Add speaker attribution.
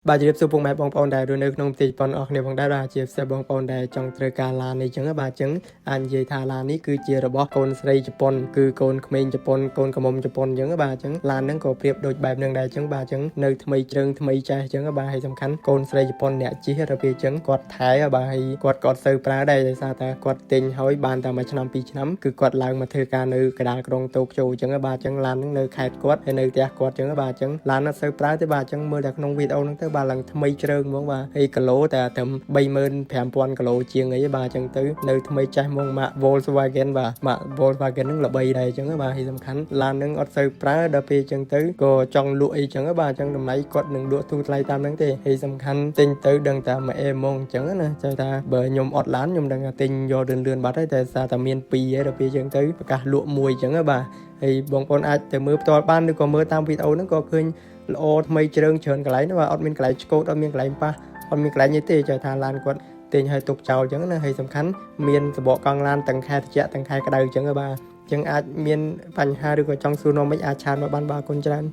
Speaker 1: បាទជម្រាបសួរពុកម៉ែបងប្អូនដែលរស់នៅក្នុងប្រទេសជប៉ុនអស់គ្នាផងដែរបាទជាពិសេសបងប្អូនដែលចង់ត្រូវការឡាននេះចឹងបាទចឹងអាចនិយាយថាឡាននេះគឺជារបស់កូនស្រីជប៉ុនគឺកូនក្មេងជប៉ុនកូនក្រមុំជប៉ុនចឹងបាទចឹងឡានហ្នឹងក៏ប្រៀបដូចបែបហ្នឹងដែរចឹងបាទចឹងនៅថ្មីជ្រើងថ្មីចាស់ចឹងបាទហើយសំខាន់កូនស្រីជប៉ុនអ្នកជិះដល់ពេលចឹងគាត់ថែបាទហើយគាត់ក៏សូវប្រើដែរដោយសារតែគាត់ទិញហើយបានតែមួយឆ្នាំពីរឆ្នាំគឺគាត់ឡើងមកធ្វើការនៅកណ្ដាលក្រុងតូក្យូចឹងបាទចឹងឡានហ្នឹងនៅខេត្តគាត់ហើយនៅផ្ទះគាត់ចឹងបាទចឹងឡានអត់សូវប្រើទេបាទចឹងមើលតែក្នុងវីដេអូហ្នឹងទៅបាទឡើងថ្មីជ្រើងហ្មងបាទហើយគីឡូតែត្រឹម35,000គីឡូជាងអីបាទចឹងទៅនៅថ្មីចាស់ហ្មងម៉ាក Volkswagen បាទម៉ាក Volkswagen ហ្នឹងល្បីដែរចឹងបាទហើយសំខាន់ឡានហ្នឹងអត់សូវប្រើដល់ពេលចឹងទៅក៏ចង់លក់អីចឹងបាទចឹងតម្លៃគាត់នឹងលក់ទូថ្លៃតាមហ្នឹងទេហើយសំខាន់ទិញទៅដឹងតែមួយអេហ្មងចឹងណាចង់ថាបើខ្ញុំអត់ឡានខ្ញុំដឹងថាទិញយកលឿនបាត់ហើយតែសារតែមាន2ឯងដល់ពេលចឹងទៅប្រកាសលក់មួយចឹងបាទហើយបងប្អូនអាចទៅមើលផ្ទាល់បានឬក៏មើលតាមវីដេអូហ្នឹងក៏ឃើញល្អថ្មីជ្រើងច្រើនកន្លែងណាបាទអត់មានកន្លែងឆ្កូតអត់មានកន្លែងប៉ះអត់មានកន្លែងនេះទេចង់ថាឡានគាត់ទិញឲ្យទុកចោលចឹងណាហើយសំខាន់មានសបកកង់ឡានទាំងខែត្រជាក់ទាំងខែក្តៅចឹងបាទចឹងអាចមានបញ្ហាឬក៏ចង់សួរនាំមិនអាចឆាតមកបានបាទគុណច្រើន